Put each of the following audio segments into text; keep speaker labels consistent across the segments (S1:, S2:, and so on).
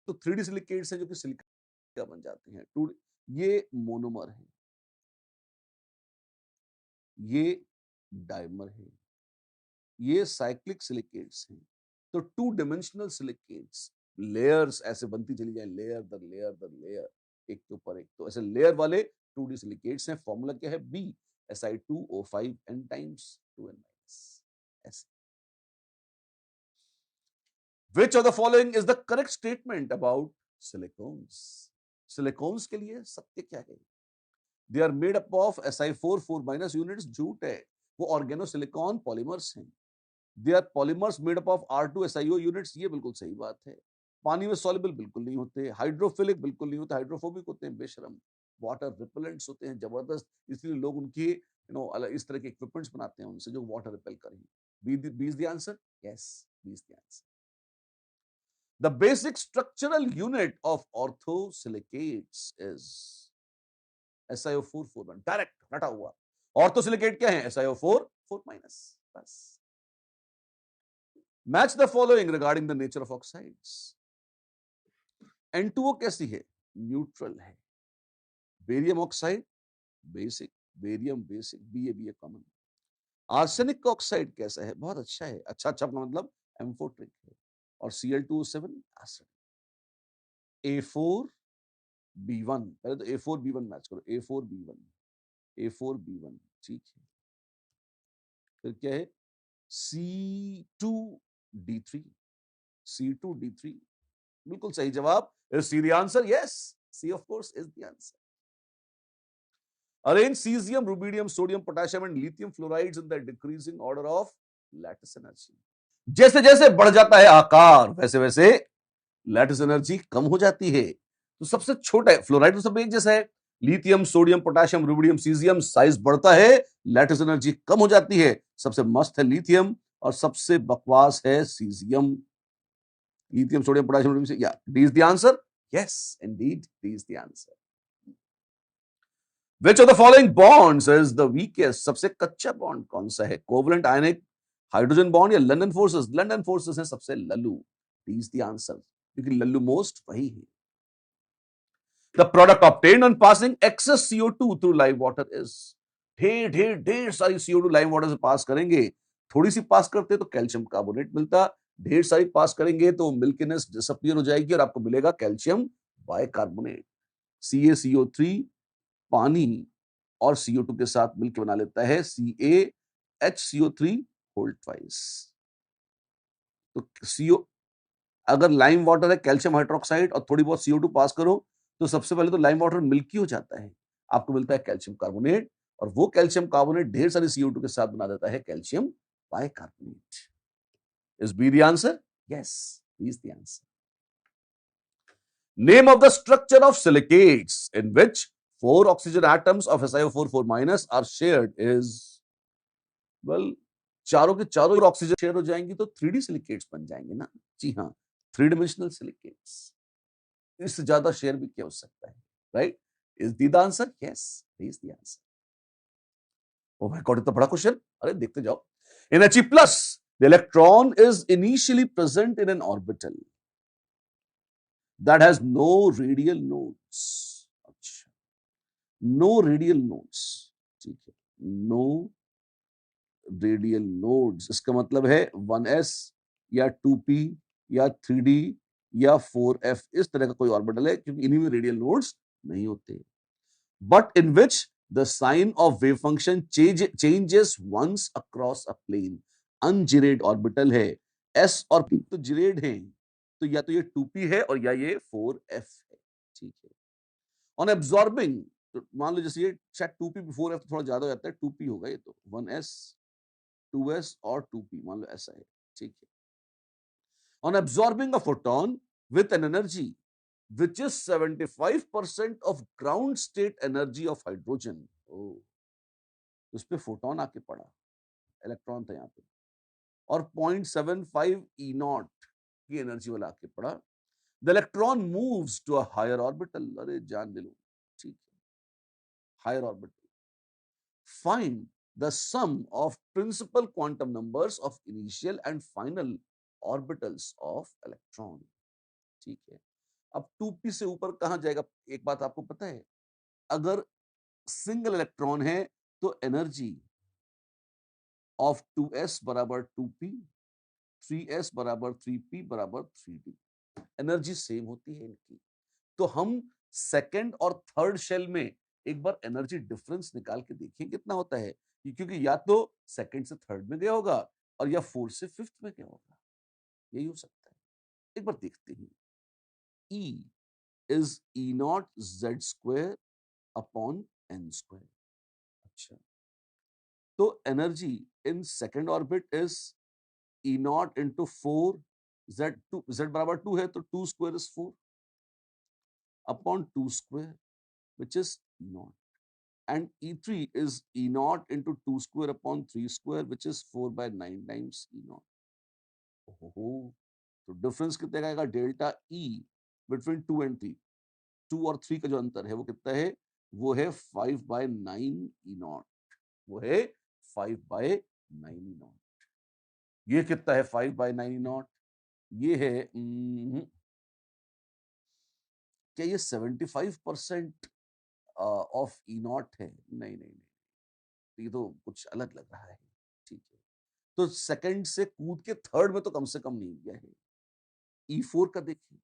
S1: तो 3D silicates हैं जो कि सिलिका बन जाते हैं। 2 ये मोनोमर है, ये डाइमर है, ये साइक्लिक सिलिकेट्स हैं। तो 2 डायमेंशनल सिलिकेट्स लेयर्स ऐसे बनती चली जाए, लेयर दर लेयर दर लेयर, एक के ऊपर एक। तो ऐसे लेयर वाले 2D सिलिकेट्स हैं। फॉर्मूला क्या है? B Si2O5 n times 2n minus. ऐसे। Which of the following is the correct statement about silicones? Silicones के लिए सत्य क्या है? They are made up of Si4 4 minus units. झूठ है, वो ऑर्गेनोसिलिकॉन पॉलीमर्स हैं। They are polymers made up of R2SiO units. ये बिल्कुल सही बात है। पानी में सॉल्युबल बिल्कुल नहीं होते, हाइड्रोफिलिक बिल्कुल नहीं होते, हाइड्रोफोबिक होते हैं बेशरम, वाटर रिपेलेंट्स होते हैं जबरदस्त। इसलिए लोग उनकी इस तरह के इक्विपमेंट्स बनाते हैं उनसे जो वाटर रिपेल करें। B is the answer. Yes, B is the answer. The basic structural unit of orthosilicates is SiO4 4 direct हटा हुआ। ऑर्थोसिलिकेट क्या है? SiO4 4 minus. बस। Match the following regarding the nature of oxides. N2O कैसी है? Neutral है। Barium oxide basic, barium basic, BA common. Arsenic oxide कैसा है? बहुत अच्छा है। अच्छा अच्छा का मतलब एम्फोट्रिक है। और Cl2O7 एसिड। A4B1, पहले तो A4B1 मैच करो। A4B1, A4B1, ठीक है। फिर क्या है? C2D3, C2D3, बिल्कुल सही जवाब। Is C the answer? Yes, C of course is the answer. Arrange cesium, rubidium, sodium, potassium and lithium fluorides in the decreasing order of lattice energy. जैसे जैसे बढ़ जाता है आकार वैसे वैसे लैटिस एनर्जी कम हो जाती है। तो सबसे छोटा है फ्लोराइड, तो सब एक जैसा है। Lithium, sodium, potassium, rubidium, caesium, size बढ़ता है, लैटिस एनर्जी कम हो जाती है। सबसे मस्त है लिथियम और सबसे बकवास है caesium. Lithium, sodium, potassium, rubidium, या D is the answer. Yes indeed, D is the answer. Which of the following bonds is the weakest? सबसे कच्चा बॉन्ड कौन सा है? कोवलेंट आयनिक हाइड्रोजन बॉन्ड या लंदन फोर्सेस? लंदन फोर्सेस है सबसे Lallu. D is the answer, क्योंकि लल्लू मोस्ट वही है। The product obtained on passing excess CO2 through live water is, ढेर ढेर ढेर सारी CO2 लाइव वाटर से पास करेंगे, थोड़ी सी पास करते तो कैल्शियम कार्बोनेट मिलता, ढेर सारी पास करेंगे तो मिल्कीनेस डिसअपीयर हो जाएगी और आपको मिलेगा कैल्शियम बाइकार्बोनेट। CaCO3 पानी और CO2 के साथ मिलकर बना लेता है CaHCO3 होल ट्वाइस। तो CO, अगर लाइम वाटर है कैल्शियम हाइड्रोक्साइड और थोड़ी बहुत CO2 पास करो तो सबसे पहले तो लाइम वाटर मिल्की हो जाता है, आपको मिलता है कैल्शियम कार्बोनेट, और वो कैल्शियम कार्बोनेट ढेर सारी CO2 के साथ बना देता है calcium bicarbonate. Is B the answer? Yes, B is the answer. Name of the structure of silicates in which 4 oxygen atoms of SiO4 4 minus are shared is, well, चारों के चारों ऑक्सीजन शेयर हो जाएंगी तो 3D सिलिकेट्स बन जाएंगे ना। जी हाँ, 3 डायमेंशनल सिलिकेट्स। इससे ज्यादा शेयर भी क्या हो सकता है? Right? Is the answer? Yes, is the answer. Oh my God, इतना बड़ा क्वेश्चन। अरे देखते जाओ। इन He+, the electron is initially present in an orbital that has no radial nodes. अच्छा, no radial nodes, ठीक है, no radial nodes, इसका मतलब है 1s या 2p या 3d या 4f, इस तरह का कोई ऑर्बिटल है, क्योंकि इन्हीं में रेडियल नोड्स नहीं होते। But in which the sign of wave function changes once across a plane. Ungerade orbital है, s और p तो जिरेड हैं, तो या तो ये 2p है और या ये 4f है, ठीक है। ऑन एब्सॉर्बिंग, तो मान लो जैसे ये शायद 2p 4f थोड़ा ज्यादा हो जाता है, 2p होगा ये, तो 1s 2s और 2p, मान लो ऐसा है, ठीक है। On absorbing a photon with an energy which is 75% of ground state energy of hydrogen. Oh, उस पे फोटोन आके पड़ा, इलेक्ट्रॉन था यहाँ पे, और 0.75 E0 की एनर्जी वाला आके पड़ा। The electron moves to a higher orbital, अरे जान ले लो, ठीक है, higher orbital. Find the sum of principal quantum numbers of initial and final orbitals of electron, ठीक है। अब 2p से ऊपर कहां जाएगा? एक बात आपको पता है, अगर सिंगल इलेक्ट्रॉन है तो एनर्जी ऑफ 2s बराबर 2p, 3s बराबर 3p बराबर 3d। एनर्जी सेम होती है इनकी। तो हम सेकंड और थर्ड शेल में एक बार एनर्जी डिफरेंस निकाल के देखिए कितना होता है, क्योंकि या तो सेकंड से थर्ड में गया होगा और या फोर्थ से फिफ्थ में गया होगा, यही हो सकता है। एक बार देखते हैं। E is E naught Z square upon N square। अच्छा, तो energy in second orbit is E naught into 4 Z2, Z बराबर 2 है तो 2 square is 4 upon 2 square which is E naught, and E3 is E naught into 2 square upon 3 square which is 4 by 9 times E naught। ओहो, तो difference कितना आएगा? Delta E between 2 and 3, 2 और 3 का जो अंतर है वो कितना है? वो है 5 by 9 E naught। वो है 5 by 9 E naught। ये कितना है 5 by 9 E naught? ये है क्या ये 75% ऑफ E naught है? नहीं नहीं नहीं, ये तो कुछ अलग लग रहा है। ठीक है, तो सेकंड से कूद के थर्ड में तो कम से कम नहीं गया है। E4 का देखिए,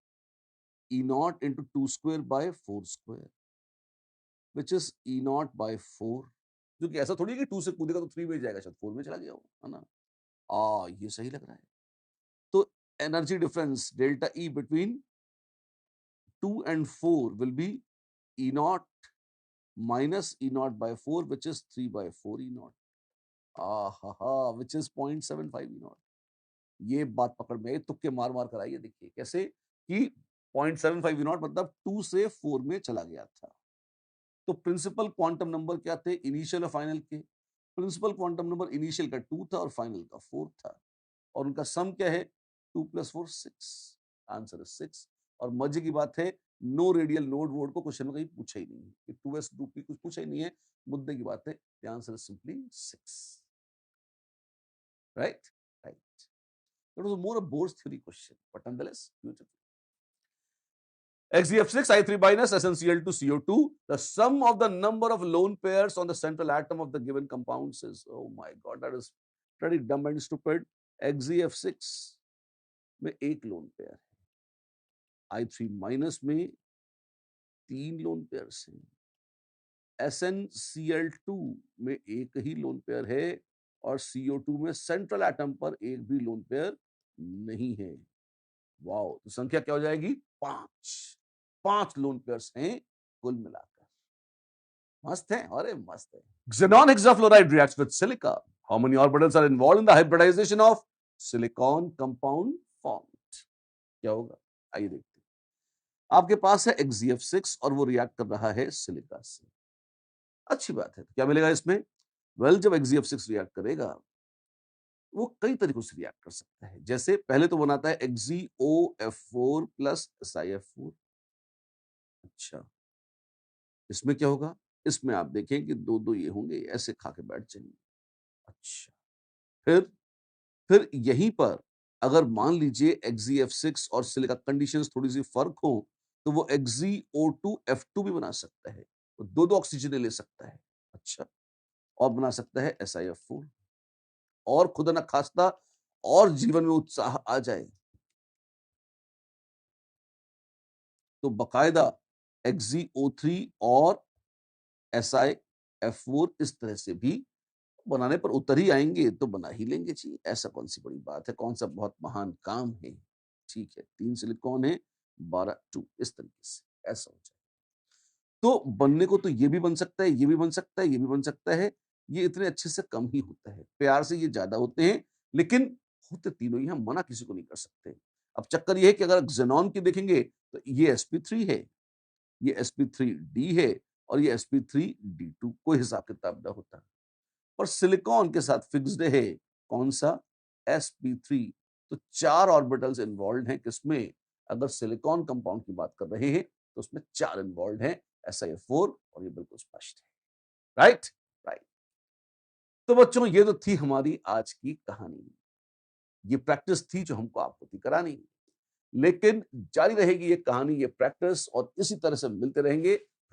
S1: E not into 2 square by 4 square which is E not by 4, जो कि ऐसा थोड़ी है कि 2 से कूदेगा तो 3 में जाएगा, शायद 4 में चला गया हो, है ना? ये सही लग रहा है। तो energy difference delta E between 2 and 4 will be E not minus E not by 4 which is 3 by 4 E not, which is 0.75 E not. ये बात पकड़ में, तुक्के मार मार कर आइए, देखिए कैसे कि 0.75 नॉट मतलब 2 से 4 में चला गया था। तो प्रिंसिपल क्वांटम नंबर क्या थे इनिशियल और फाइनल के? प्रिंसिपल क्वांटम नंबर इनिशियल का 2 था और फाइनल का 4 था, और उनका सम क्या है? 2 + 4 6। Answer is 6। और मजे की बात है, नो रेडियल नोड वोड को क्वेश्चन में कहीं पूछा ही नहीं है कि 2s 2p कुछ पूछा ही नहीं है। मुद्दे की बात है, answer is simply 6। Right right. It was more a Bohr's theory question, but nonetheless beautiful. XeF6 I3 minus SnCl2 CO2. The sum of the number of lone pairs on the central atom of the given compounds is, oh my god, that is pretty dumb and stupid. XeF6 में एक lone pair है, I3 minus में 3 lone pairs हैं, SnCl2 में एक ही lone pair है और CO2 में सेंट्रल एटम पर एक भी लोन पेयर नहीं है। वाओ, तो संख्या क्या हो जाएगी? 5 लोन पेयर्स हैं कुल मिलाकर। मस्त है, अरे मस्त है। Xenon hexafluoride reacts with silica. How many orbitals are involved in the hybridization of silicon compound formed? क्या होगा? आइए देखते हैं। आपके पास है XeF6 और वो रिएक्ट कर रहा है सिलिका से। अच्छी बात है, क्या मिलेगा इसमें? वेल, जब XeF6 रिएक्ट करेगा वो कई तरीकों से रिएक्ट कर सकता है। जैसे पहले तो बनाता है XeOF4 प्लस SiF4। अच्छा, इसमें क्या होगा? इसमें आप देखें कि 2 ये होंगे, ऐसे खा के बैठ जाएंगे। अच्छा, फिर यहीं पर अगर मान लीजिए XeF6 और सिलिका कंडीशंस थोड़ी सी फर्क हो तो वो XeO2F2 भी बना सकता है, तो 2 ऑक्सीजन ले सकता है। अच्छा, और बना सकता है SiF4। और खुदा न खास्ता और जीवन में उत्साह आ जाए तो बकायदा XeO3 और SiF4 इस तरह से भी बनाने पर उतर ही आएंगे, तो बना ही लेंगे जी, ऐसा कौन सी बड़ी बात है, कौन सा बहुत महान काम है। ठीक है, 3 सिलिकॉन है, 12 2, इस तरीके से ऐसा हो जाए तो बनने को तो ये भी बन सकता है, ये भी बन सकता है, ये भी बन सकता है। ये इतने अच्छे से कम ही होता है, प्यार से ये ज्यादा होते हैं, लेकिन होते तीनों ही, हम मना किसी को नहीं कर सकते। अब चक्कर ये है कि अगर जेनॉन की देखेंगे तो ये sp3 है, ये sp3d है और ये sp3d2, कोई हिसाब किताब ना होता। और सिलिकॉन के साथ फिक्स्ड है कौन सा? sp3। तो 4 ऑर्बिटल्स इन्वॉल्व हैं किसमें? अगर सिलिकॉन कंपाउंड की बात कर रहे हैं तो उसमें 4 इन्वॉल्व हैं, SiF4, और ये बिल्कुल स्पष्ट है। Right right. तो बच्चों, ये तो थी हमारी आज की कहानी, ये प्रैक्टिस थी जो हमको आपको थी करानी। लेकिन जारी रहेगी ये कहानी, ये प्रैक्टिस, और इसी तरह से मिलते रहेंगे।